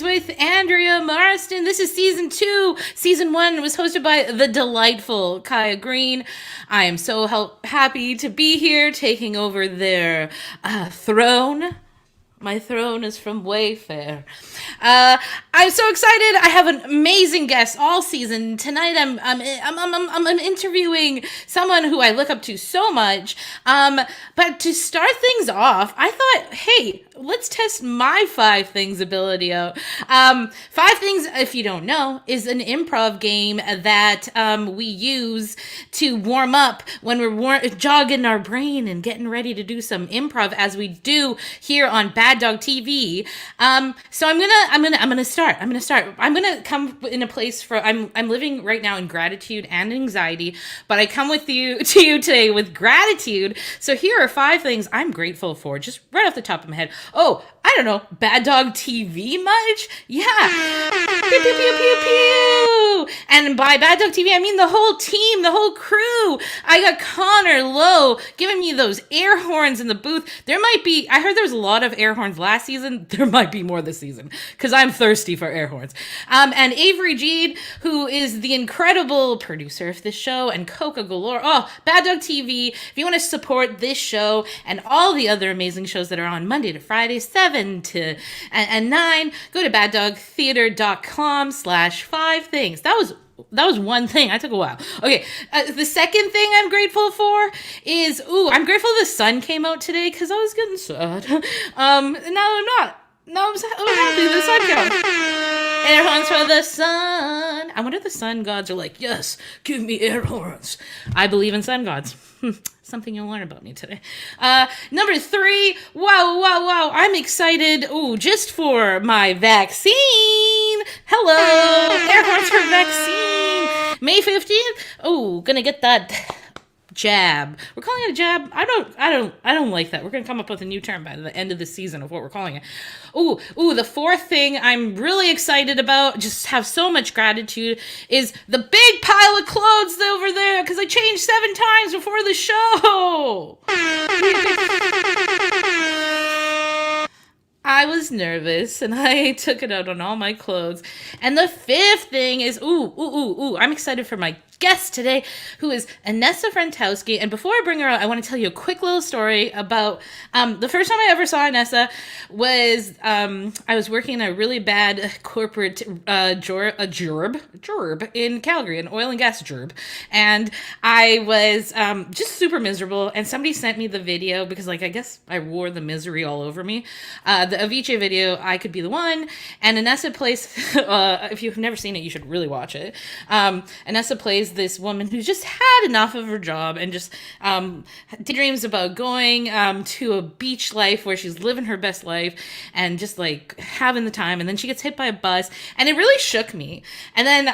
with Andrea, Marston. This is season 2. Season 1 was hosted by the delightful Kaya Green. I am so happy to be here taking over their throne. My throne is from Wayfair. I'm so excited. I have an amazing guest all season. Tonight I'm interviewing someone who I look up to so much. But to start things off, I thought, hey, let's test my 5 things ability out. 5 things, if you don't know, is an improv game that we use to warm up when we're jogging our brain and getting ready to do some improv, as we do here on Bad Dog TV. So I'm gonna start. I'm gonna come in a place for I'm living right now in gratitude and anxiety, but I come to you today with gratitude. So here are 5 things I'm grateful for, just right off the top of my head. Oh, I don't know, Bad Dog TV much? Yeah. Pew, pew, pew, pew, pew. And by Bad Dog TV, I mean the whole team, the whole crew. I got Connor Lowe giving me those air horns in the booth. I heard there was a lot of air horns last season. There might be more this season, because I'm thirsty for air horns. And Avery Jeed, who is the incredible producer of this show, and Coko Galore. Oh, Bad Dog TV. If you want to support this show and all the other amazing shows that are on Monday to Friday, 7 to 9, go to baddogtheater.com/5 things. That was one thing. I took a while. Okay, the second thing I'm grateful for is, I'm grateful the sun came out today, because I was getting sad. Now I'm not. No, I'm happy the sun came out. Air horns for the sun. I wonder if the sun gods are like, yes, give me air horns. I believe in sun gods. Something you'll learn about me today. Number 3, wow, I'm excited. Just for my vaccine. Hello, air horns for vaccine. May 15th. Gonna get that jab. We're calling it a jab. I don't like that. We're gonna come up with a new term by the end of the season of what we're calling it. The 4th thing I'm really excited about, just have so much gratitude, is the big pile of clothes over there, because I changed 7 times before the show. I was nervous, and I took it out on all my clothes. And the 5th thing is, I'm excited for my guest today, who is Inessa Frantowski. And before I bring her out, I want to tell you a quick little story about the first time I ever saw Inessa was I was working in a really bad corporate gerb in Calgary, an oil and gas gerb, and I was just super miserable. And somebody sent me the video because, I guess I wore the misery all over me. The Avicii video, I Could Be the One, and Inessa plays. If you've never seen it, you should really watch it. Inessa plays is this woman who's just had enough of her job and just dreams about going to a beach life where she's living her best life and just like having the time. And then she gets hit by a bus, and it really shook me. And then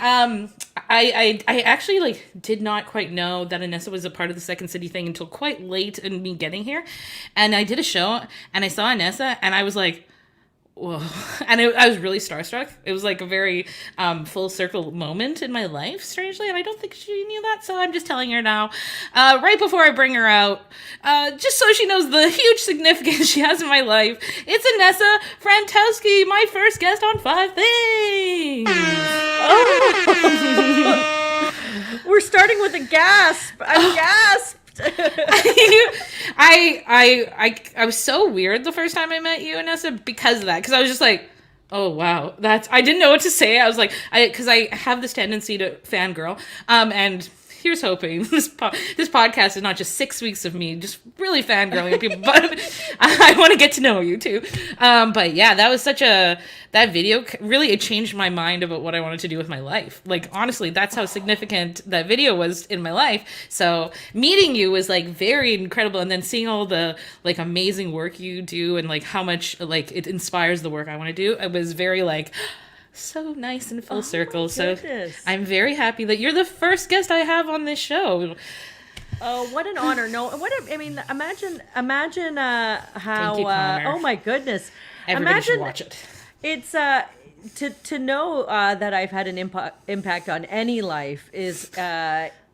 I actually like did not quite know that Inessa was a part of the Second City thing until quite late in me getting here. And I did a show and I saw Inessa and I was like, whoa. And I was really starstruck. It was like a very full circle moment in my life, strangely. And I don't think she knew that. So I'm just telling her now, right before I bring her out, just so she knows the huge significance she has in my life. It's Inessa Frantowski, my first guest on 5 Things. Oh. We're starting with a gasp. I gasped. I was so weird the first time I met you, Inessa, because of that. Because I was just like, oh wow, I didn't know what to say. I was like, because I have this tendency to fangirl, and here's hoping this podcast is not just 6 weeks of me just really fangirling people, but I want to get to know you too. But yeah, that was that video really, it changed my mind about what I wanted to do with my life. Like, honestly, that's how significant that video was in my life. So meeting you was like very incredible. And then seeing all the like amazing work you do and like how much like it inspires the work I want to do, it was very like, so nice and full circle. So I'm very happy that you're the first guest I have on this show. Oh, what an honor. No, imagine how, you, oh my goodness. Everybody should watch it. It's, to know that I've had an impact on any life is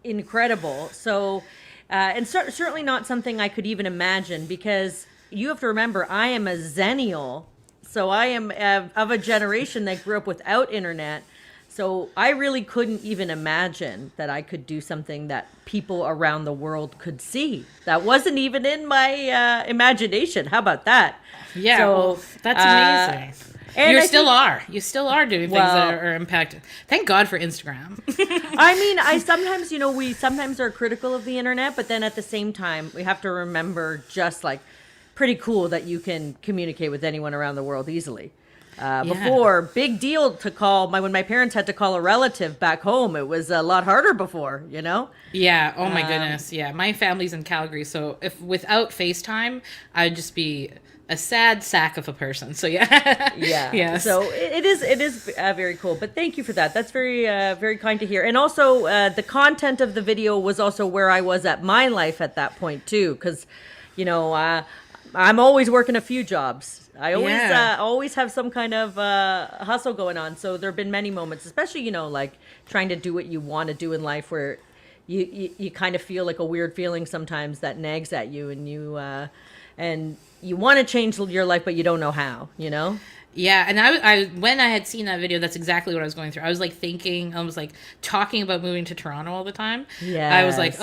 incredible. So, and certainly not something I could even imagine, because you have to remember, I am a Zennial. So I am of a generation that grew up without internet. So I really couldn't even imagine that I could do something that people around the world could see. That wasn't even in my imagination. How about that? Yeah, so, well, that's amazing. And you still are doing things that are impacted. Thank God for Instagram. I mean, sometimes, we sometimes are critical of the internet, but then at the same time, we have to remember just like, pretty cool that you can communicate with anyone around the world easily. Before, big deal to call, when my parents had to call a relative back home, it was a lot harder before, Yeah, oh my goodness, yeah. My family's in Calgary, so if without FaceTime, I'd just be a sad sack of a person, so yeah. Yeah, yes. So it is very cool, but thank you for that. That's very, very kind to hear. And also, the content of the video was also where I was at my life at that point, too, because, I'm always working a few jobs. I always have some kind of hustle going on. So there have been many moments, especially, like trying to do what you want to do in life, where you kind of feel like a weird feeling sometimes that nags at you, and you want to change your life, but you don't know how, Yeah, and I when I had seen that video, that's exactly what I was going through. I was like talking about moving to Toronto all the time. Yeah, I was like,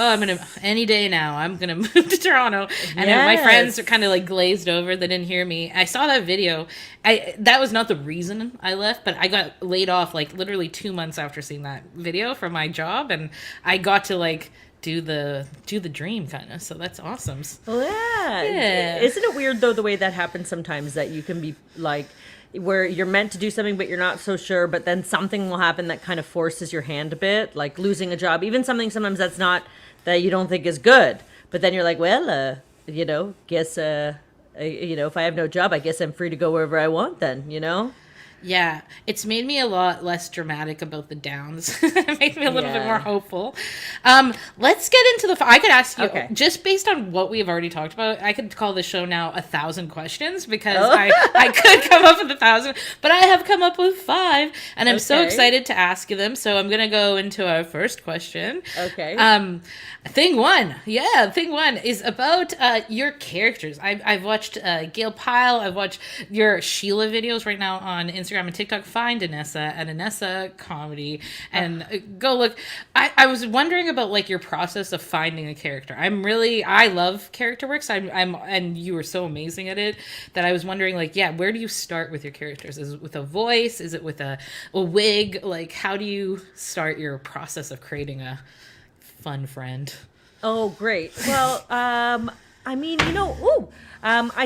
any day now, I'm gonna move to Toronto. And my friends are kind of like glazed over. They didn't hear me. I saw that video. That was not the reason I left, but I got laid off like literally 2 months after seeing that video from my job, and I got to like do the dream kind of. So that's awesome. Well, yeah. Isn't it weird though the way that happens sometimes, that you can be like, where you're meant to do something but you're not so sure, but then something will happen that kind of forces your hand a bit, like losing a job, even something sometimes that's not, that you don't think is good, but then you're like, well, guess if I have no job, I guess I'm free to go wherever I want then, Yeah, it's made me a lot less dramatic about the downs. It made me a little bit more hopeful. Let's get into I could ask you, just based on what we've already talked about, I could call the show now 1,000 questions, because I could come up with 1,000, but I have come up with 5, and I'm so excited to ask you them. So I'm going to go into our first question. Okay. Thing one is about your characters. I've watched Gail Pyle. I've watched your Sheila videos right now on Instagram and TikTok. Find Inessa and Inessa Comedy and go look. I was wondering about like your process of finding a character. I love character works. And you were so amazing at it that I was wondering like, where do you start with your characters? Is it with a voice? Is it with a wig? Like, how do you start your process of creating a fun friend? Oh, great. Well, I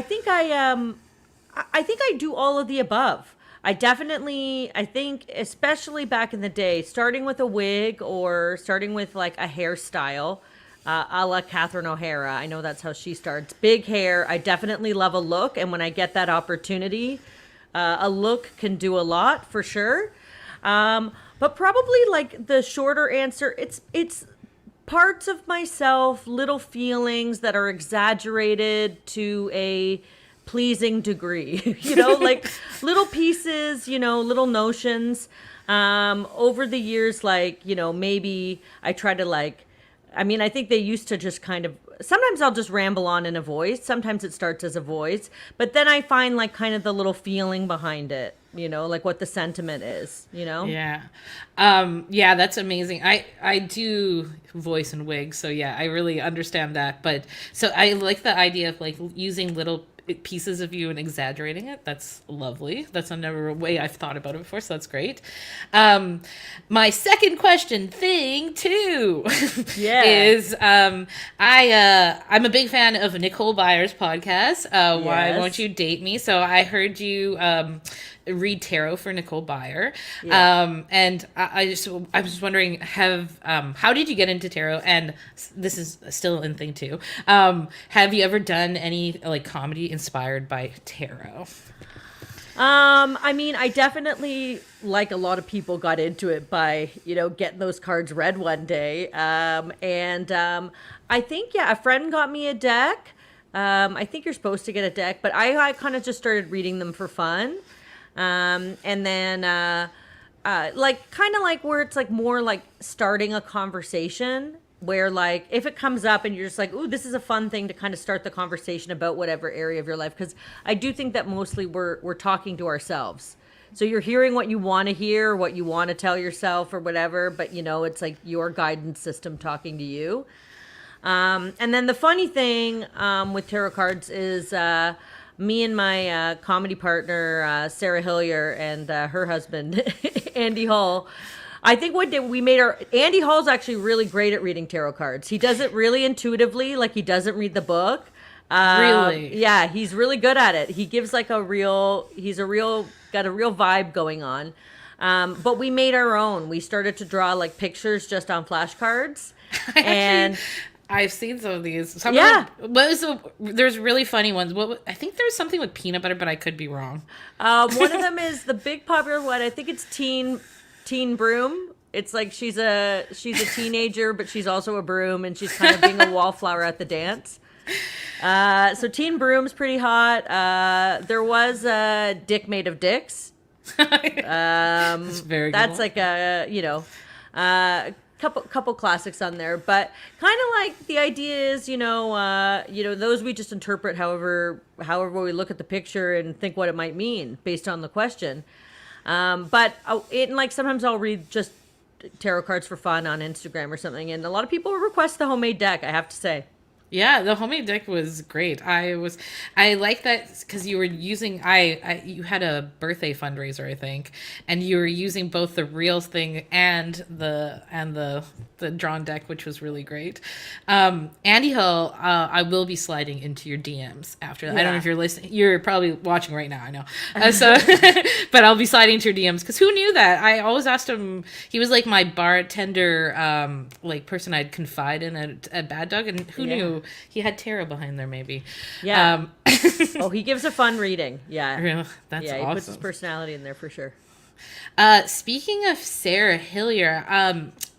think I do all of the above. I think, especially back in the day, starting with a wig or starting with like a hairstyle, a la Catherine O'Hara. I know that's how she starts. Big hair. I definitely love a look. And when I get that opportunity, a look can do a lot for sure. But probably like the shorter answer, it's parts of myself, little feelings that are exaggerated to a pleasing degree, like little pieces, little notions. Over the years, like, maybe I try to I think they used to just kind of, sometimes I'll just ramble on in a voice. Sometimes it starts as a voice, but then I find like kind of the little feeling behind it, like what the sentiment is, Yeah. Yeah, that's amazing. I do voice and wig, so yeah, I really understand that. But so I like the idea of like using little pieces of you and exaggerating it. That's lovely. That's never a way I've thought about it before, so that's great. My second question thing too is I'm a big fan of Nicole Byer's podcast, Why Won't You Date Me? So I heard you read tarot for Nicole Byer. And I was just wondering, how did you get into tarot? And this is still in thing too. Have you ever done any like comedy inspired by tarot? I definitely, like a lot of people, got into it by, getting those cards read one day. I think, a friend got me a deck. I think you're supposed to get a deck, but I kind of just started reading them for fun. And then, like, kind of like where it's like more like starting a conversation where like, if it comes up and you're just like, ooh, this is a fun thing to kind of start the conversation about whatever area of your life. Cause I do think that mostly we're talking to ourselves. So you're hearing what you want to hear, what you want to tell yourself or whatever, but it's like your guidance system talking to you. And then the funny thing, with tarot cards is, me and my comedy partner, Sarah Hillier, and her husband, Andy Hall. I think one day Andy Hall's actually really great at reading tarot cards. He does it really intuitively, like he doesn't read the book. Really? Yeah, he's really good at it. He gives like got a real vibe going on. But we made our own. We started to draw like pictures just on flashcards. And I've seen some of these. There's really funny ones. I think there's something with peanut butter, but I could be wrong. One of them is the big popular one. I think it's Teen Broom. It's like she's a teenager, but she's also a broom, and she's kind of being a wallflower at the dance. So Teen Broom's pretty hot. There was a Dick Made of Dicks. That's very good. That's like couple classics on there, but kind of like the idea is, those we just interpret however we look at the picture and think what it might mean based on the question. But sometimes I'll read just tarot cards for fun on Instagram or something, and a lot of people request the homemade deck, I have to say. Yeah, the homemade deck was great. I like that because you were using you had a birthday fundraiser, I think, and you were using both the real thing and the drawn deck, which was really great. Andy Hill, I will be sliding into your DMs after that. Yeah. I don't know if you're listening. You're probably watching right now, I know. But I'll be sliding into your DMs because who knew that? I always asked him. He was like my bartender, like person I'd confide in at Bad Dog, and who knew he had tarot behind there, maybe. Yeah. He gives a fun reading. Yeah. That's awesome. He puts his personality in there for sure. Speaking of Sarah Hillier,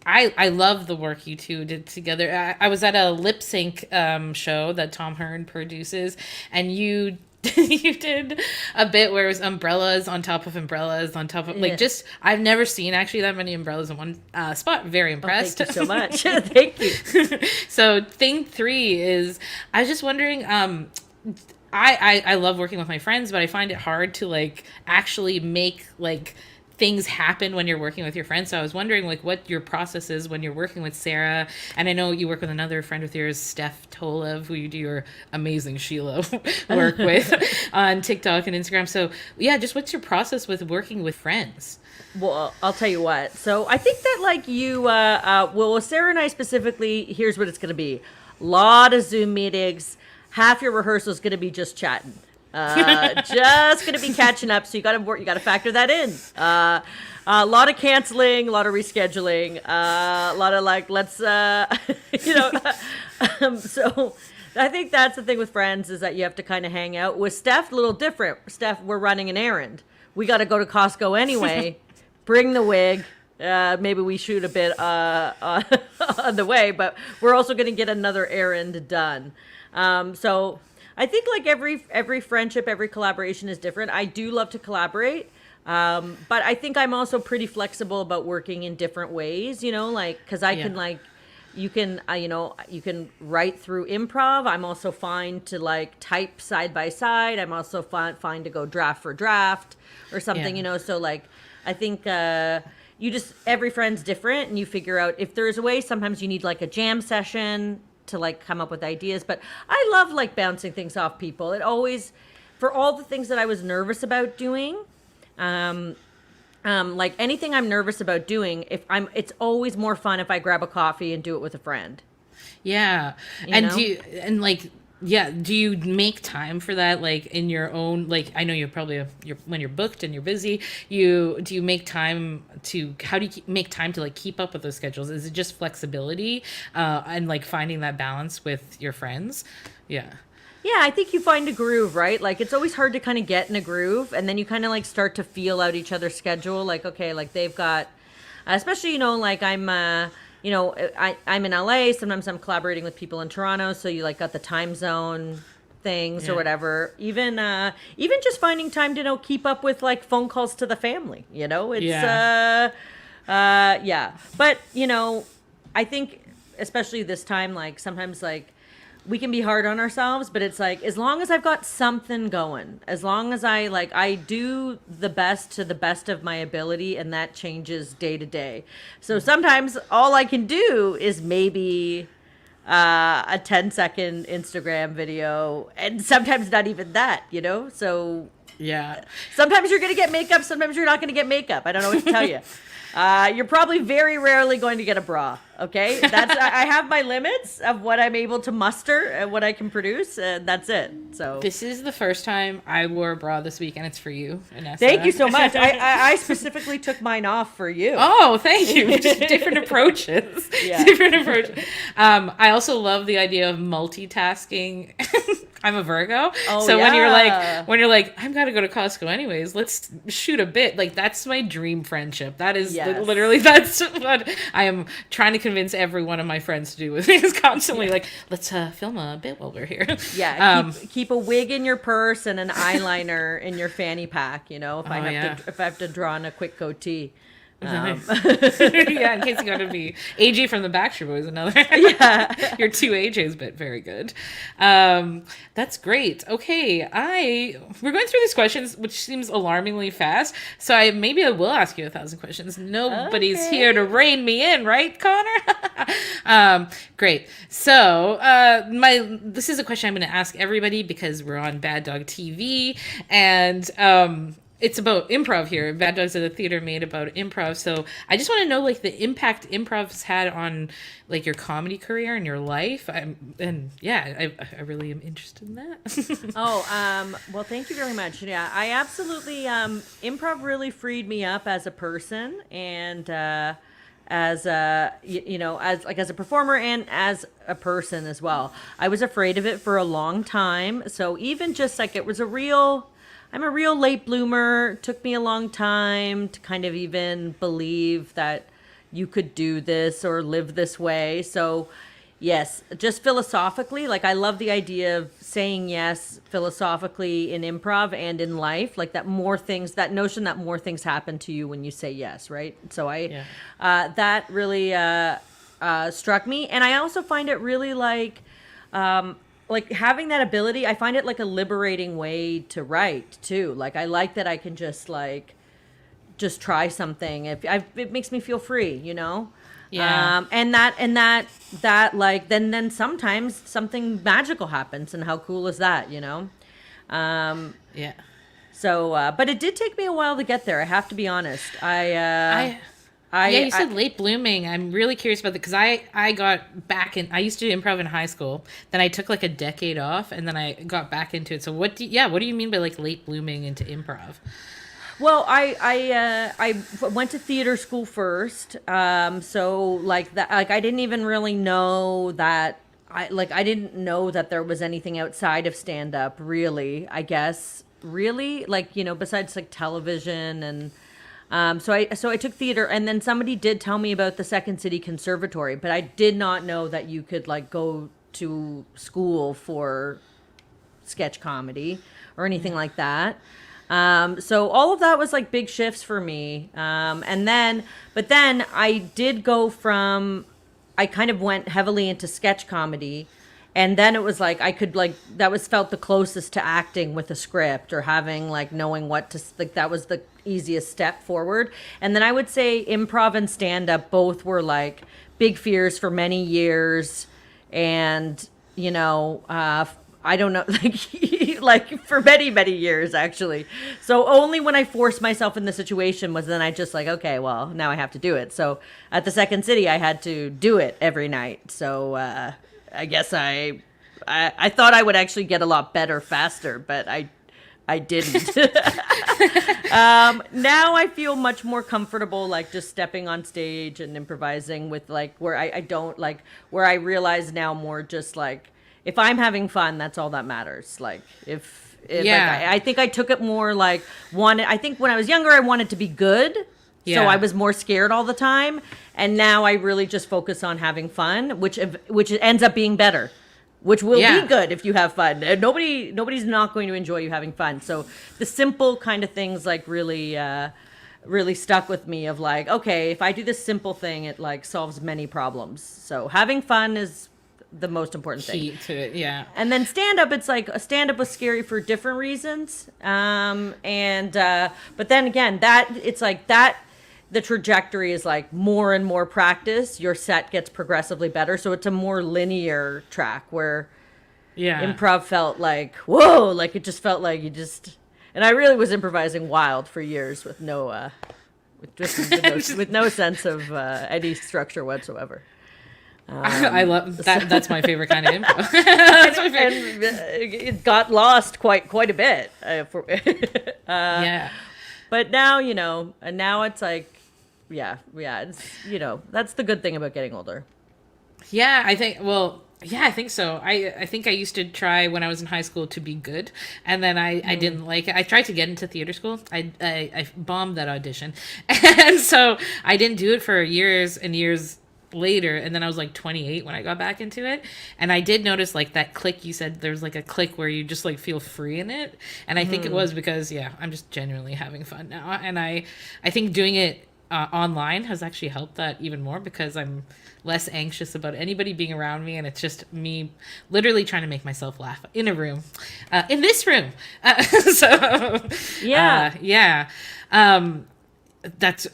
I love the work you two did together. I was at a lip sync show that Tom Hearn produces, and you did a bit where it was umbrellas on top of umbrellas on top of just I've never seen actually that many umbrellas in one spot. Very impressed. Thank you so much. Thank you. So thing 3 is I was just wondering, I love working with my friends, but I find it hard to like actually make like things happen when you're working with your friends. So I was wondering like what your process is when you're working with Sarah. And I know you work with another friend of yours, Steph Tolev, who you do your amazing Sheila work with on TikTok and Instagram. So yeah, just what's your process with working with friends? Well, I'll tell you what. So I think that like you, well, Sarah and I specifically, here's what it's going to be. A lot of Zoom meetings. Half your rehearsal is going to be just chatting. Just gonna be catching up, so you gotta factor that in. A lot of canceling, a lot of rescheduling, a lot of like, let's, so I think that's the thing with friends is that you have to kind of hang out. With Steph, a little different. Steph, we're running an errand. We got to go to Costco anyway. Bring the wig. Maybe we shoot a bit on the way, but we're also going to get another errand done. So I think like every friendship, every collaboration is different. I do love to collaborate. But I think I'm also pretty flexible about working in different ways, like, cause I can like, you can write through improv. I'm also fine to like type side by side. I'm also fine to go draft for draft or something, so like, I think, every friend's different and you figure out if there's a way. Sometimes you need like a jam session to like come up with ideas, but I love like bouncing things off people. It always, for all the things that I was nervous about doing, like anything I'm nervous about doing, it's always more fun if I grab a coffee and do it with a friend. Yeah. Do you make time for that? Like in your own, like, I know you're probably, when you're booked and you're busy, do you make time how do you make time to like keep up with those schedules? Is it just flexibility, and like finding that balance with your friends? Yeah. Yeah, I think you find a groove, right? Like it's always hard to kind of get in a groove, and then you kind of like start to feel out each other's schedule. Like, okay, like they've got, especially, like I'm in LA. Sometimes I'm collaborating with people in Toronto. So you like got the time zone things or whatever. Even just finding time to, keep up with like phone calls to the family, it's, but I think especially this time, like sometimes like, we can be hard on ourselves, but it's like, as long as I've got something going, as long as I do the best to the best of my ability, and that changes day to day. So sometimes all I can do is maybe a 10-second Instagram video, and sometimes not even that, so yeah. Sometimes you're going to get makeup, sometimes you're not going to get makeup. I don't know what to tell you. You're probably very rarely going to get a bra. Okay, I have my limits of what I'm able to muster and what I can produce, and that's it. So this is the first time I wore a bra this week, and it's for you, Inessa. Thank you so much. I specifically took mine off for you. Oh, thank you. Just different approaches. Yeah. Different approaches. I also love the idea of multitasking. I'm a Virgo, so when you're like, I've got to go to Costco anyways. Let's shoot a bit. Like that's my dream friendship. That is literally that's what I am trying to convince every one of my friends to do with me. Is constantly like, let's film a bit while we're here. Yeah, keep a wig in your purse and an eyeliner in your fanny pack. If I have to draw on a quick goatee. Yeah, in case you got to be AJ from the Backstreet Boys, another. Yeah, your two AJs, but very good. That's great. Okay, we're going through these questions, which seems alarmingly fast. So I will ask you 1,000 questions. Nobody's here to rein me in, right, Connor? Great. So this is a question I'm going to ask everybody because we're on Bad Dog TV, and it's about improv here. Bad Dogs at the Theater made about improv. So I just want to know like the impact improv's had on like your comedy career and your life. I really am interested in that. Well, thank you very much. Yeah, I absolutely, improv really freed me up as a person and, as a performer and as a person as well. I was afraid of it for a long time. So even just like I'm a real late bloomer. It took me a long time to kind of even believe that you could do this or live this way. So yes, just philosophically, like I love the idea of saying yes philosophically in improv and in life, like that notion that more things happen to you when you say yes, right? So that really struck me. And I also find it really like having that ability, I find it like a liberating way to write too. Like I like that I can just try something. It makes me feel free, Yeah. And that like then sometimes something magical happens, and how cool is that, Yeah. So, but it did take me a while to get there. I have to be honest. Yeah, you said late blooming. I'm really curious about that because I got back in. I used to do improv in high school. Then I took like a decade off, and then I got back into it. So what do you mean by like late blooming into improv? Well, I went to theater school first. So like that, like I didn't even really know that. I didn't know that there was anything outside of stand up. Really, I guess. Really, like, you know, besides like television and. So I took theater, and then somebody did tell me about the Second City Conservatory, but I did not know that you could like go to school for sketch comedy or anything like that. So all of that was like big shifts for me. But then I did go from, I kind of went heavily into sketch comedy. And then it was like, I could like, that was felt the closest to acting with a script or having like knowing what to, like that was the easiest step forward. And then I would say improv and stand up both were like big fears for many years. And, you know, I don't know, like for many, many years actually. So only when I forced myself in the situation was then I just like, okay, well, now I have to do it. So at the Second City, I had to do it every night. So, I guess I thought I would actually get a lot better faster, but I didn't. Now I feel much more comfortable, like just stepping on stage and improvising with like where I don't like where I realize now more just like if I'm having fun, that's all that matters. Like if Yeah. like, I think I took it more like I think when I was younger, I wanted to be good. Yeah. So I was more scared all the time, and now I really just focus on having fun, which ends up being better, which will be good if you have fun. And nobody's not going to enjoy you having fun. So the simple kind of things like really stuck with me of like, okay, if I do this simple thing, it like solves many problems. So having fun is the most important thing. Key to it, yeah. And then stand up, it's like a stand up was scary for different reasons. But then again, that it's like that. The trajectory is like more and more practice, your set gets progressively better. So it's a more linear track where improv felt like, whoa, like it just felt like and I really was improvising wild for years with no sense of any structure whatsoever. I love that. That's my favorite kind of improv. That's my favorite. And it got lost quite a bit. Yeah. But now, you know, and now it's like, it's, you know, that's the good thing about getting older. Yeah, I think so. I think I used to try when I was in high school to be good, and then I didn't like it. I tried to get into theater school. I bombed that audition, and so I didn't do it for years and years later. And then I was like 28 when I got back into it, and I did notice like that click. You said there's like a click where you just like feel free in it, and I think it was because I'm just genuinely having fun now, and I think doing it online has actually helped that even more because I'm less anxious about anybody being around me, and it's just me literally trying to make myself laugh in a room, in this room. That's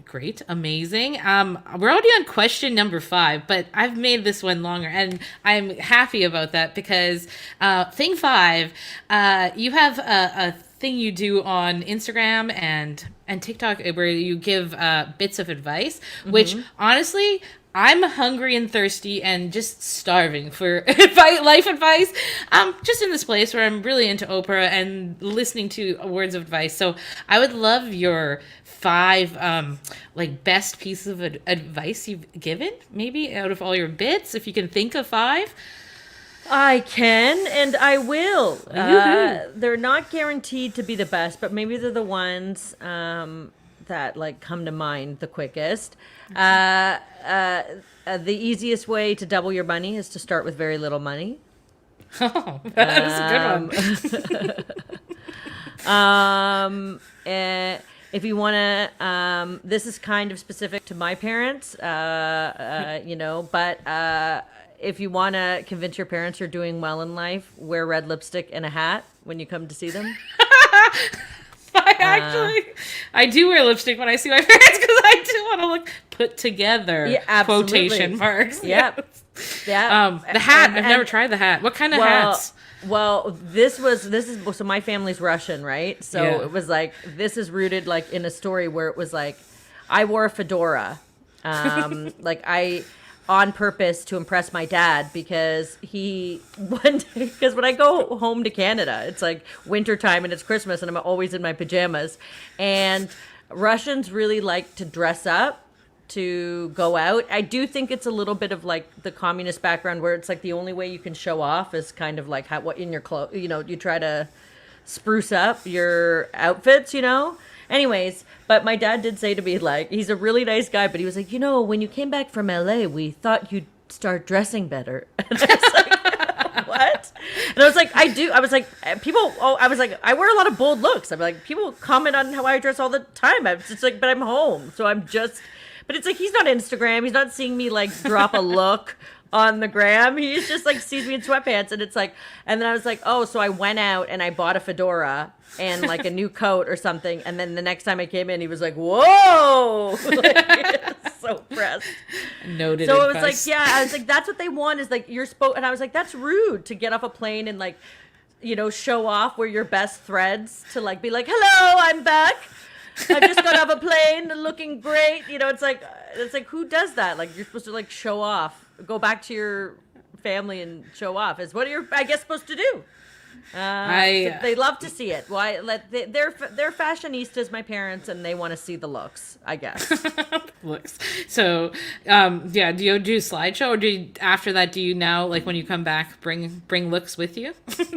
great, amazing. We're already on question number 5, but I've made this one longer, and I'm happy about that because thing 5, you have a thing you do on Instagram and TikTok where you give bits of advice, which honestly, I'm hungry and thirsty and just starving for life advice. I'm just in this place where I'm really into Oprah and listening to words of advice. So I would love your 5 like best pieces of advice you've given, maybe out of all your bits, if you can think of 5. I can, and I will. They're not guaranteed to be the best, but maybe they're the ones that like come to mind the quickest. The easiest way to double your money is to start with very little money. Oh, that was a good one. If you want to, this is kind of specific to my parents, you know, but if you want to convince your parents you're doing well in life, wear red lipstick and a hat when you come to see them. I do wear lipstick when I see my parents because I do want to look put together. Yeah, absolutely. Quotation marks. Yep. Yeah. The hat. I've never tried the hat. What kind of hats? Well, so my family's Russian, right? So it was like, this is rooted like in a story where it was like, I wore a fedora. On purpose to impress my dad because because when I go home to Canada, it's like wintertime and it's Christmas and I'm always in my pajamas. And Russians really like to dress up to go out. I do think it's a little bit of like the communist background where it's like the only way you can show off is kind of like what in your clothes, you try to spruce up your outfits, Anyways, but my dad did say to me, like, he's a really nice guy, but he was like, when you came back from LA, we thought you'd start dressing better. And I was like, what? And I was like, I do. I was like, I wear a lot of bold looks. I'm like, people comment on how I dress all the time. I'm just like, but I'm home. So but it's like, he's not Instagram. He's not seeing me like drop a look on the gram. He's just like sees me in sweatpants and it's like, and then I was like, oh, so I went out and I bought a fedora and like a new coat or something. And then the next time I came in, he was like, whoa, so impressed. Noted. So it was like, yeah, I was like, that's what they want is like, and I was like, that's rude to get off a plane and like, show off where your best threads to like, be like, hello, I'm back. I've just got off a plane looking great. It's like, who does that? Like, you're supposed to like show off, go back to your family and show off is what you're, I guess, supposed to do. They love to see it. Why? They're fashionistas, my parents, and they want to see the looks, I guess. Looks. So, do you do a slideshow, or after that, do you now, like when you come back, bring looks with you?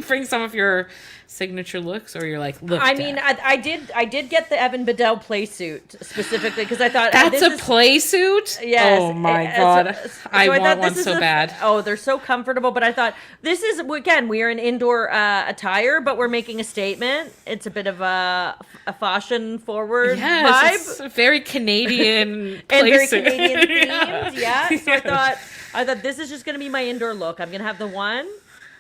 Bring some of your signature looks, or you're like, look. I mean, I did get the Evan Bedell play suit specifically because I thought that's a play suit. Yes. Oh my god, I want one so bad. Oh, they're so comfortable. But I thought this is again, we are in indoor attire, but we're making a statement. It's a bit of a fashion forward vibe. It's very Canadian and very suit. Canadian themed. Yeah. So I thought this is just going to be my indoor look. I'm going to have the one.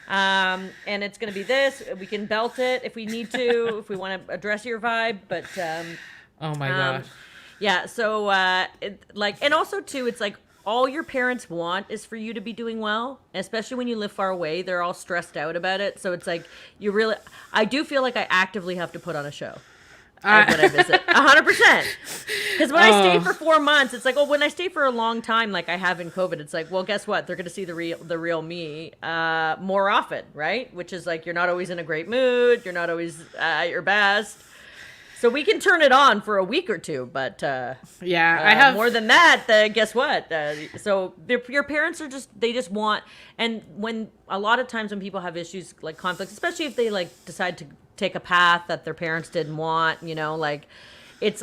And it's going to be this. We can belt it if we need to, if we want to address your vibe. But oh my gosh. Yeah. So and also too, it's like all your parents want is for you to be doing well, especially when you live far away. They're all stressed out about it. So it's like I do feel like I actively have to put on a show. When I visit 100%, because when I stay for 4 months, it's like, when I stay for a long time, like I have in COVID, it's like, well, guess what? They're going to see the real me more often, right? Which is like, you're not always in a great mood, you're not always at your best, so we can turn it on for a week or two, but I have more than that. Guess what? So your parents are they just want, and when a lot of times when people have issues like conflicts, especially if they like decide to take a path that their parents didn't want, it's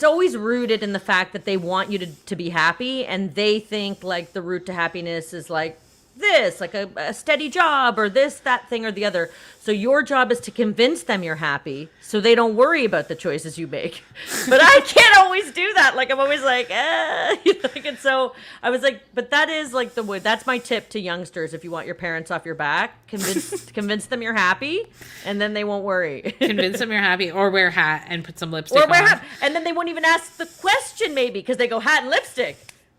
always rooted in the fact that they want you to be happy, and they think like the route to happiness is like this, like a steady job or this, that thing or the other. So your job is to convince them you're happy so they don't worry about the choices you make. But I can't always do that. Like, I'm always like, and so I was like, but that is like that's my tip to youngsters. If you want your parents off your back, convince them you're happy, and then they won't worry. Convince them you're happy, or wear a hat and put some lipstick on. And then they won't even ask the question maybe because they go hat and lipstick.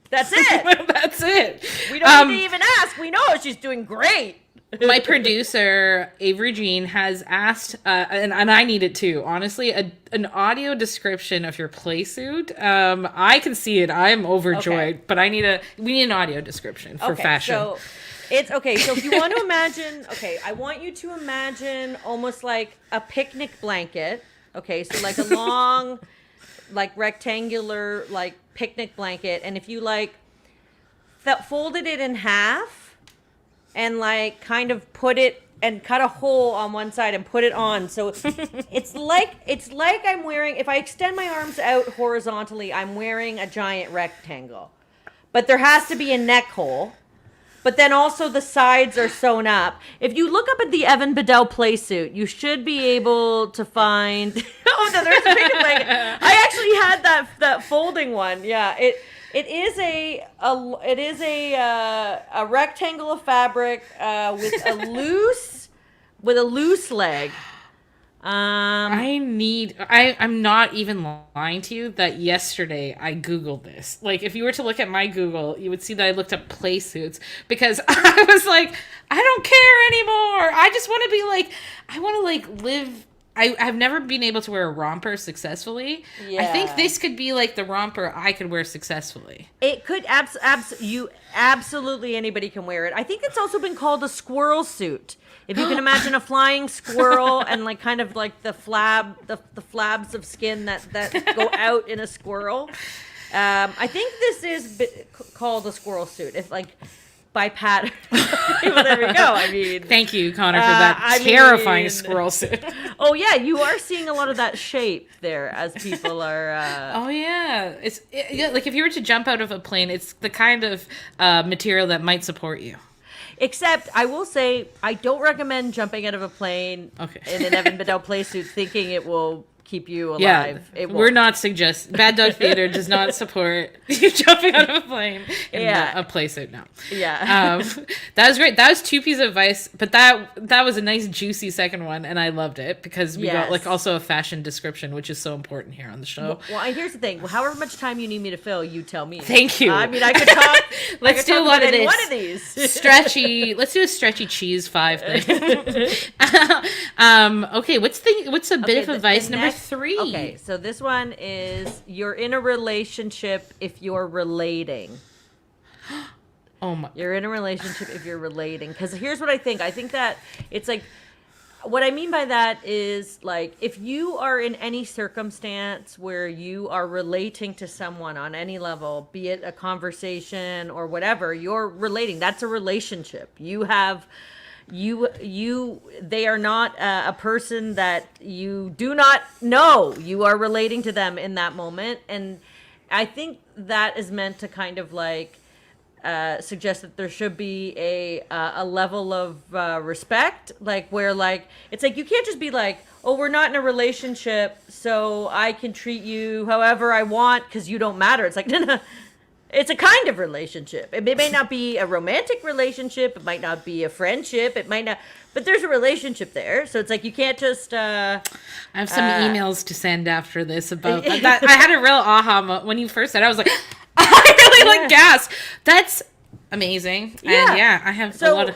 That's it. That's it. We don't need to even ask. We know she's doing great. My producer, Avery Jean, has asked, and I need it too, honestly, an audio description of your play suit. I can see it. I'm overjoyed, but we need an audio description for fashion. So it's okay. So if you want to imagine, I want you to imagine almost like a picnic blanket. Okay, so like a long, like rectangular, like picnic blanket, and if you like folded it in half and like kind of put it and cut a hole on one side and put it on, so it's like I'm wearing, if I extend my arms out horizontally, I'm wearing a giant rectangle, but there has to be a neck hole, but then also the sides are sewn up. If you look up at the Evan Bedell play suit, you should be able to find oh no, there's a picnic blanket. I actually had that folding one. Yeah, it is a rectangle of fabric with a loose leg. I'm not even lying to you that yesterday I Googled this. Like, if you were to look at my Google, you would see that I looked up play suits because I was like, I don't care anymore. I just want to be like, I want to like live I've never been able to wear a romper successfully. I think Yeah. this could be like the romper I could wear successfully. It could absolutely anybody can wear it. I think it's also been called a squirrel suit. If you can imagine a flying squirrel and like kind of like the flabs of skin that go out in a squirrel. I think this is called a squirrel suit. If like by pattern. Well, there we go. I mean, thank you, Connor, for that terrifying squirrel suit. Oh yeah, you are seeing a lot of that shape there as people are. Oh yeah, yeah, like if you were to jump out of a plane, it's the kind of material that might support you. Except, I will say, I don't recommend jumping out of a plane in an Evan Bedell play suit thinking it will keep you alive. Yeah, we're not suggesting. Bad Dog Theater does not support you jumping out of a plane in a play suit now. Yeah. That was great. That was 2 pieces of advice, but that was a nice juicy second one, and I loved it because we got like also a fashion description, which is so important here on the show. Well, here's the thing. However much time you need me to fill, you tell me. Thank you. I mean, I could talk. Let's do one of these. Stretchy. Let's do a stretchy cheese 5 thing. Okay, what's a bit of advice number 3? Okay, so this one is you're in a relationship if you're relating. Oh my! You're in a relationship if you're relating. Because here's what I think. I think that it's like, what I mean by that is like, if you are in any circumstance where you are relating to someone on any level, be it a conversation or whatever, you're relating. That's a relationship. You have... they are not a person that you do not know. You are relating to them in that moment. And I think that is meant to kind of like suggest that there should be a level of respect, like where like, it's like, you can't just be like, oh, we're not in a relationship, so I can treat you however I want because you don't matter. It's like, no. It's a kind of relationship. It may not be a romantic relationship. It might not be a friendship. It might not, but there's a relationship there. So it's like you can't just. I have some emails to send after this about that. I had a real aha moment when you first said it. I was like, I really like gasped. That's amazing. Yeah. And yeah, I have a lot of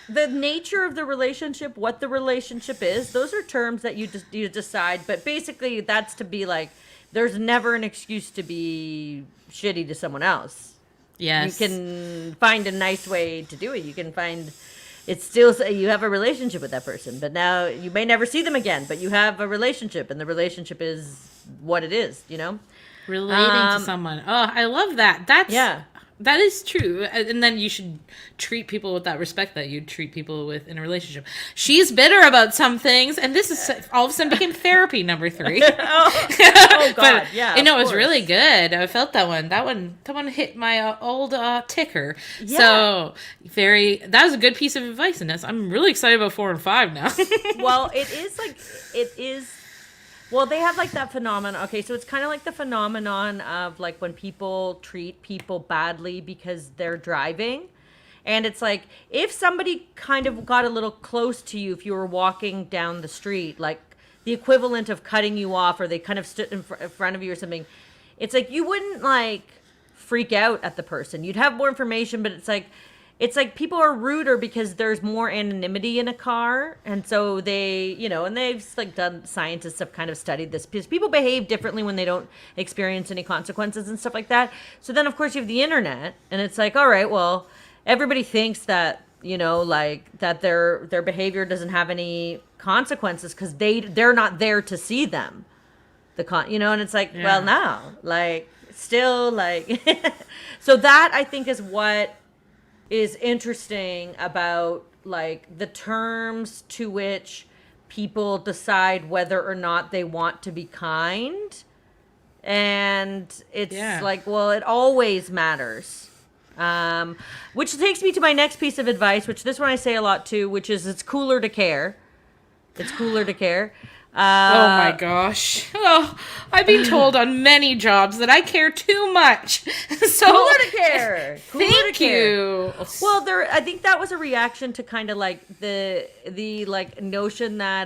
The nature of the relationship, what the relationship is, those are terms that you decide. But basically, that's to be like, there's never an excuse to be shitty to someone else. Yes. You can find a nice way to do it. You can find, it's still, you have a relationship with that person, but now you may never see them again, but you have a relationship, and the relationship is what it is, you know? Relating to someone. Oh, I love that. That is true. And then you should treat people with that respect that you treat people with in a relationship. She's bitter about some things, and this is all of a sudden became therapy number 3. oh God, but, yeah. You know, it was really good. I felt that one. That one hit my old ticker. Yeah. So that was a good piece of advice, Inessa. I'm really excited about 4 and 5 now. Well, it is. Well, they have like that phenomenon. Okay, so it's kind of like the phenomenon of like when people treat people badly because they're driving. And it's like, if somebody kind of got a little close to you, if you were walking down the street, like the equivalent of cutting you off, or they kind of stood in front of you or something, it's like you wouldn't like freak out at the person. You'd have more information, but it's like people are ruder because there's more anonymity in a car. And so they, you know, and they've like scientists have kind of studied this because people behave differently when they don't experience any consequences and stuff like that. So then of course you have the internet, and it's like, all right, well, everybody thinks that, you know, like that their behavior doesn't have any consequences because they're not there to see them. You know, and it's like, well, now, like still like, so that I think is what is interesting about like the terms to which people decide whether or not they want to be kind. And it's like, well, it always matters. Which takes me to my next piece of advice, which this one I say a lot too, which is it's cooler to care. It's cooler to care. Oh my gosh. Oh, I've been told on many jobs that I care too much. So cooler to care. Thank you. Well, I think that was a reaction to kind of like the like notion that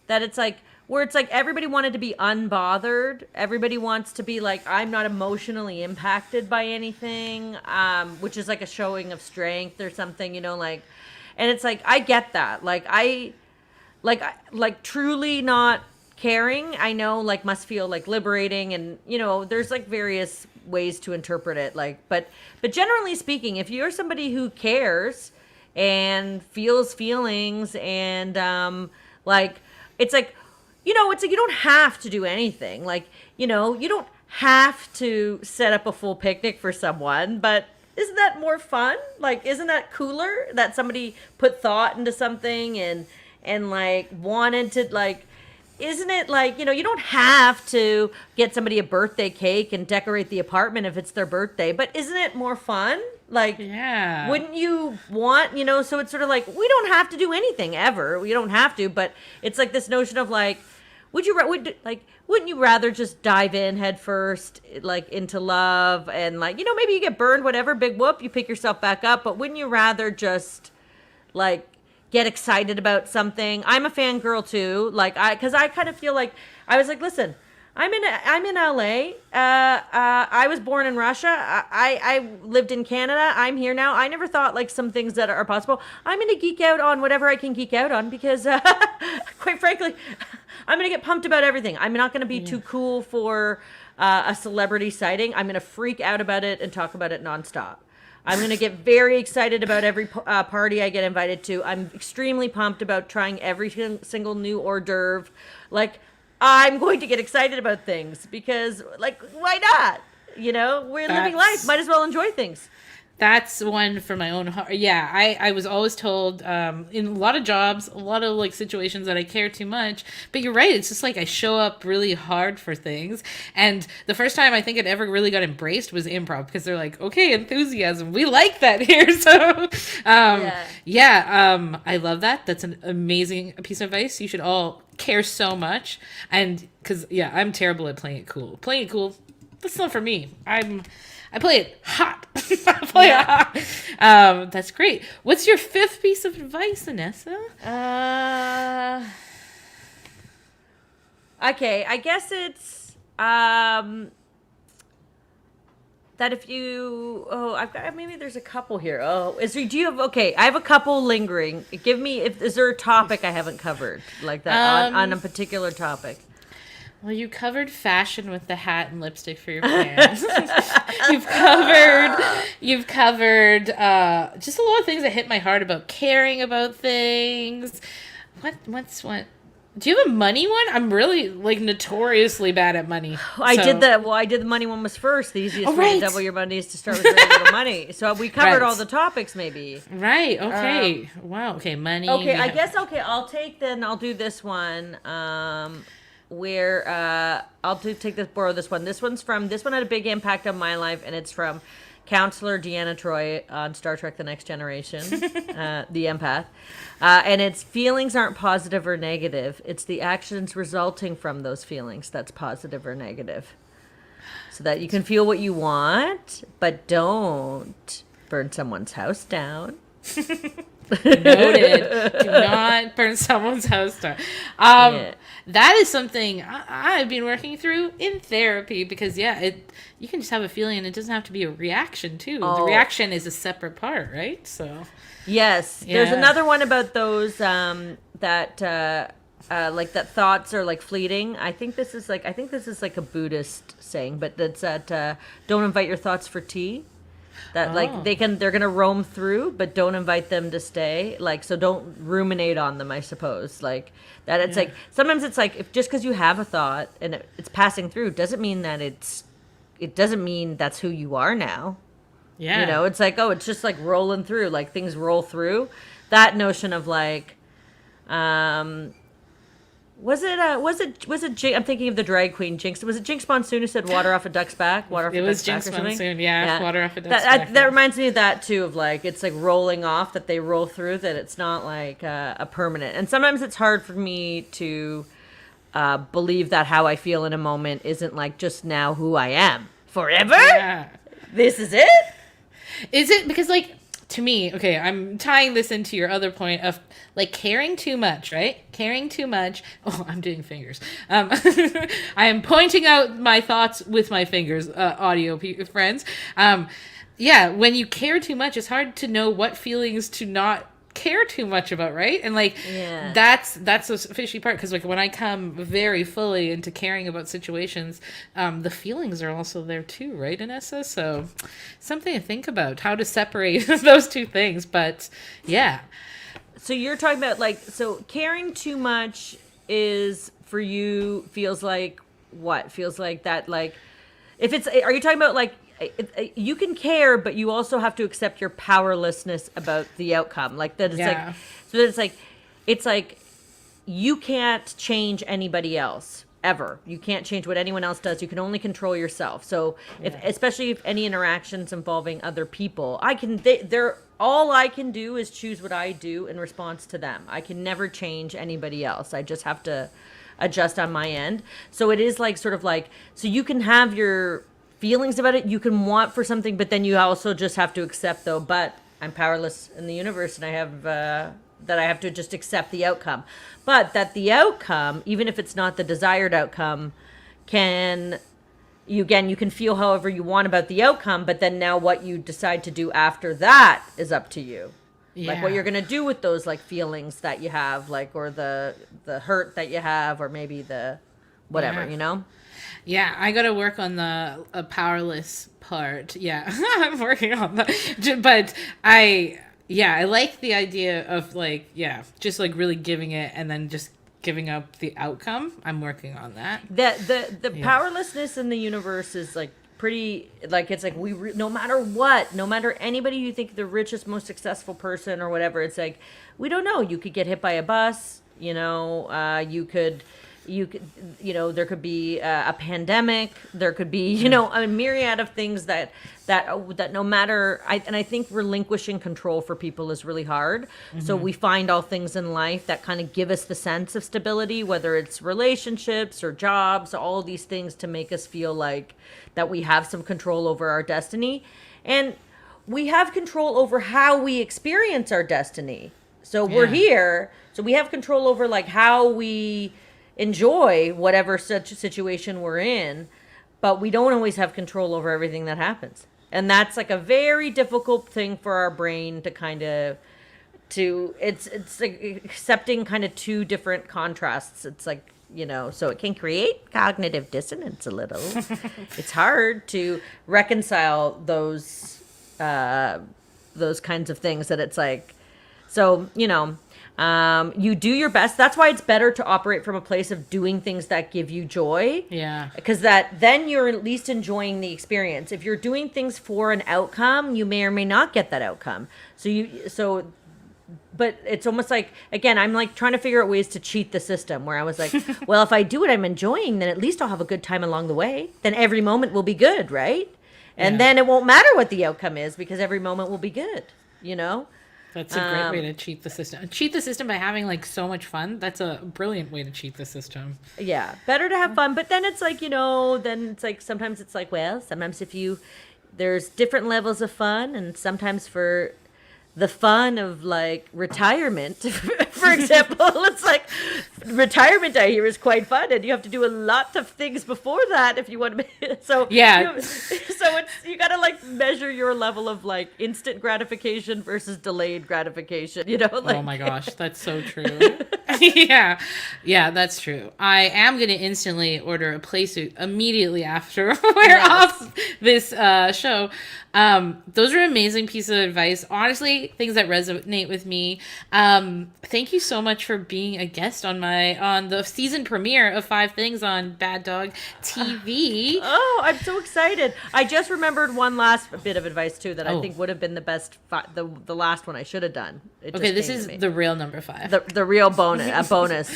that it's like where it's like everybody wanted to be unbothered. Everybody wants to be like, I'm not emotionally impacted by anything, which is like a showing of strength or something, you know, like, and it's like I get that. like truly not caring, I know, like, must feel like liberating, and there's like various ways to interpret it, like, but generally speaking, if you're somebody who cares and feels feelings, and like, it's like, it's like you don't have to do anything, like, you don't have to set up a full picnic for someone, but isn't that more fun? Like, isn't that cooler that somebody put thought into something and like wanted to, like, isn't it like, you don't have to get somebody a birthday cake and decorate the apartment if it's their birthday, but isn't it more fun? Like, yeah, wouldn't you want, so it's sort of like, we don't have to do anything ever. We don't have to, but it's like this notion of like, wouldn't you rather just dive in head first, like, into love, and like, maybe you get burned, whatever, big whoop, you pick yourself back up, but wouldn't you rather just like get excited about something? I'm a fangirl too, like, because I kind of feel like, I was like, listen, I'm in LA. I was born in Russia. I lived in Canada. I'm here now. I never thought like some things that are possible. I'm going to geek out on whatever I can geek out on because, quite frankly, I'm going to get pumped about everything. I'm not going to be too cool for a celebrity sighting. I'm going to freak out about it and talk about it nonstop. I'm going to get very excited about every party I get invited to. I'm extremely pumped about trying every single new hors d'oeuvre. Like, I'm going to get excited about things because, like, why not? We're living life. Might as well enjoy things. That's one for my own heart. Yeah, I was always told in a lot of jobs, a lot of like situations that I care too much. But you're right. It's just like I show up really hard for things. And the first time I think it ever really got embraced was improv, because they're like, okay, enthusiasm. We like that here. So, I love that. That's an amazing piece of advice. You should all care so much. And because, I'm terrible at playing it cool. Playing it cool, that's not for me. I play it hot. It hot. That's great. What's your fifth piece of advice, Inessa? Okay, I guess it's that if you I've got, maybe there's a couple here. I have a couple lingering. Give me, is there a topic I haven't covered like that on a particular topic? Well, you covered fashion with the hat and lipstick for your plans. You've covered just a lot of things that hit my heart about caring about things. What's what? Do you have a money one? I'm really like notoriously bad at money. I did the money one was first. The easiest way to double your money is to start with very little money. So we covered all the topics, maybe. Right. Okay. Wow. Okay. Money. Okay. I guess. Okay. I'll do this one. Where borrow this one. This one had a big impact on my life, and it's from Counselor Deanna Troi on Star Trek: The Next Generation, the empath. And it's, feelings aren't positive or negative. It's the actions resulting from those feelings that's positive or negative. So that you can feel what you want, but don't burn someone's house down. Noted. Do not burn someone's house down. That is something I've been working through in therapy, because you can just have a feeling and it doesn't have to be a reaction too. The reaction is a separate part, right? So yes, there's another one about those that thoughts are like fleeting. I think this is like a Buddhist saying, but that's that don't invite your thoughts for tea. That like they're gonna roam through, but don't invite them to stay. Like, so don't ruminate on them, I suppose. Like that, it's like sometimes it's like, if just because you have a thought and it's passing through doesn't mean that it doesn't mean that's who you are now. Yeah, it's like, it's just like rolling through, like things roll through. That notion of like, was it I'm thinking of the drag queen Jinx. Was it Jinx Monsoon who said water off a duck's back? It was Jinx Monsoon, water off a duck's back. That reminds me of that too, of like, it's like rolling off, that they roll through, that it's not like a permanent. And sometimes it's hard for me to believe that how I feel in a moment isn't like just now who I am forever. Yeah. This is it? Is it? Because like, to me, okay, I'm tying this into your other point of like caring too much, right? Caring too much. Oh, I'm doing fingers. I am pointing out my thoughts with my fingers, audio friends. When you care too much, it's hard to know what feelings to not care too much about, right? And like that's the fishy part, because like when I come very fully into caring about situations, the feelings are also there too, right, Inessa? So something to think about, how to separate those two things. But yeah. So you're talking about like, so caring too much is for you feels like what? Feels like that, like if it's, are you talking about like you can care, but you also have to accept your powerlessness about the outcome, like that? It's like, so that it's like you can't change anybody else ever. You can't change what anyone else does. You can only control yourself. So especially if any interactions involving other people, they're all I can do is choose what I do in response to them. I can never change anybody else. I just have to adjust on my end. So it is like sort of like, so you can have your feelings about it, you can want for something, but then you also just have to accept, though, but I'm powerless in the universe, and I have that I have to just accept the outcome. But that the outcome, even if it's not the desired outcome, you can feel however you want about the outcome, but then now what you decide to do after that is up to you. Like what you're going to do with those like feelings that you have, like, or the hurt that you have, or maybe the whatever, you know? Yeah, I got to work on the powerless part. Yeah, I'm working on that. But I like the idea of like, just like really giving it and then just giving up the outcome. I'm working on that. The powerlessness in the universe is like pretty, like, it's like no matter what, no matter anybody you think the richest, most successful person or whatever, it's like, we don't know. You could get hit by a bus, you know, you could, there could be a pandemic. There could be, a myriad of things that no matter. I think relinquishing control for people is really hard. Mm-hmm. So we find all things in life that kind of give us the sense of stability, whether it's relationships or jobs, all these things to make us feel like that we have some control over our destiny, and we have control over how we experience our destiny. So we're here, so we have control over like how we enjoy whatever such situation we're in, but we don't always have control over everything that happens. And that's like a very difficult thing for our brain to kind of it's like accepting kind of two different contrasts. It's like, so it can create cognitive dissonance a little. It's hard to reconcile those kinds of things, that it's like, so, you do your best. That's why it's better to operate from a place of doing things that give you joy. Yeah. Because then you're at least enjoying the experience. If you're doing things for an outcome, you may or may not get that outcome. But it's almost like, again, I'm like trying to figure out ways to cheat the system, where I was like, well, if I do what I'm enjoying, then at least I'll have a good time along the way. Then every moment will be good, right? And then it won't matter what the outcome is, because every moment will be good, That's a great way to cheat the system. Cheat the system by having like so much fun. That's a brilliant way to cheat the system. Yeah, better to have fun. But then it's like, then it's like, sometimes it's like, well, sometimes there's different levels of fun, and sometimes for the fun of like retirement, for example, it's like retirement I hear is quite fun, and you have to do a lot of things before that if you want to. So you got to like measure your level of like instant gratification versus delayed gratification. Like, oh my gosh, that's so true. yeah, that's true. I am going to instantly order a play suit immediately after we're off this show. Those are amazing pieces of advice. Honestly, things that resonate with me. Thank you so much for being a guest on the season premiere of 5 Things on Bad Dog TV. Oh, I'm so excited. I just remembered one last bit of advice too that I think would have been the best, the last one I should have done. Okay, this is the real number 5. The real bonus,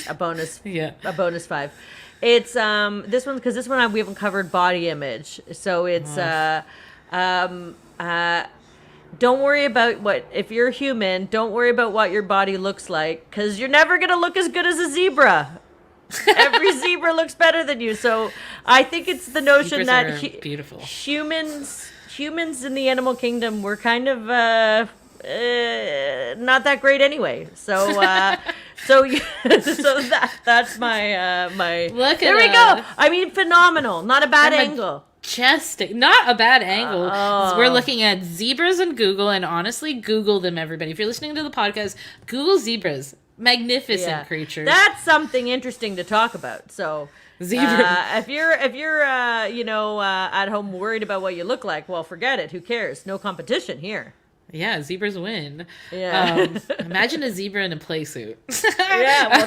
a bonus, yeah, a bonus 5. It's this one, because this one we haven't covered body image, so it's don't worry about if you're human, don't worry about what your body looks like, because you're never going to look as good as a zebra. Every zebra looks better than you. So I think it's the notion that beautiful. humans in the animal kingdom were kind of not that great anyway. So that's my Look there we go. I mean, phenomenal. Not a bad angle. majestic. Not a bad angle. We're looking at zebras in Google, and honestly, Google them, everybody. If you're listening to the podcast, Google zebras. Magnificent creatures. That's something interesting to talk about. So, if you're at home worried about what you look like, well, forget it. Who cares? No competition here. Yeah, zebras win. Yeah. Imagine a zebra in a play suit. Yeah. Well,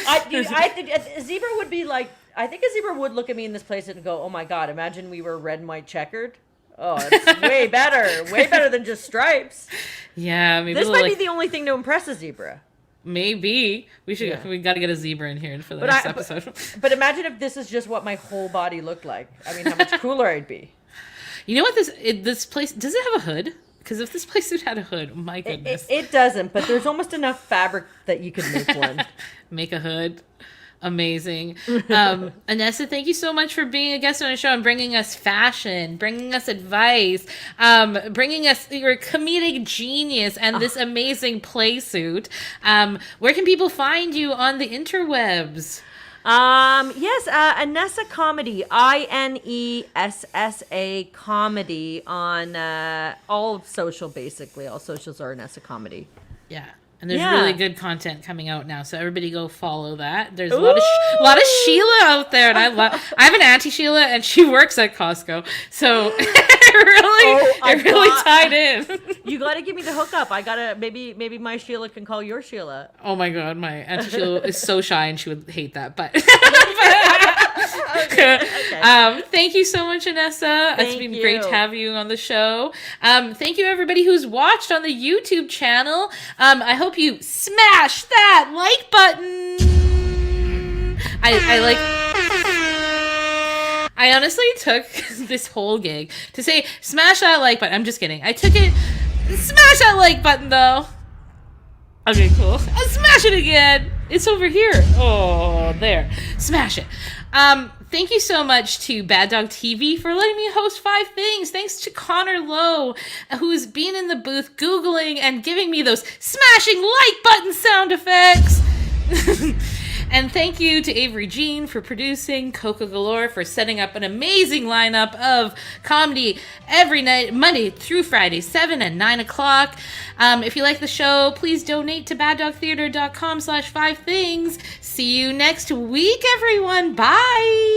I think a zebra would be like. I think a zebra would look at me in this place and go, "Oh my God! Imagine we were red and white checkered. Oh, it's way better than just stripes." Yeah, maybe this might be the only thing to impress a zebra. Maybe we should. Yeah. We got to get a zebra in here for the next episode. But imagine if this is just what my whole body looked like. I mean, how much cooler I'd be. You know what? This place, does it have a hood? Because if this place had a hood, my goodness, it doesn't. But there's almost enough fabric that you could make one. Make a hood. Amazing. Inessa, thank you so much for being a guest on the show and bringing us fashion, bringing us advice, bringing us your comedic genius and this amazing play suit. Where can people find you on the interwebs? Yes, Inessa Comedy, Inessa Comedy on all social, basically. All socials are Inessa Comedy. Yeah. And there's really good content coming out now, so everybody go follow that. There's a lot of Sheila out there, and I have an auntie Sheila, and she works at Costco, so it really tied in. You got to give me the hookup. I gotta maybe my Sheila can call your Sheila. Oh my God, my auntie Sheila is so shy, and she would hate that, but. Okay. Thank you so much, Inessa. It's been great to have you on the show. Thank you, everybody who's watched on the YouTube channel. I hope you smash that like button. I honestly took this whole gig to say smash that like button. I'm just kidding. I took it. Smash that like button, though. Okay, cool. I'll smash it again. It's over here. Oh, there. Smash it. Thank you so much to Bad Dog TV for letting me host 5 Things. Thanks to Connor Lowe, who's been in the booth Googling and giving me those smashing like button sound effects. And thank you to Avery Jean for producing, Coko Galore for setting up an amazing lineup of comedy every night, Monday through Friday, 7 and 9 o'clock. If you like the show, please donate to baddogtheater.com/5things. See you next week, everyone. Bye.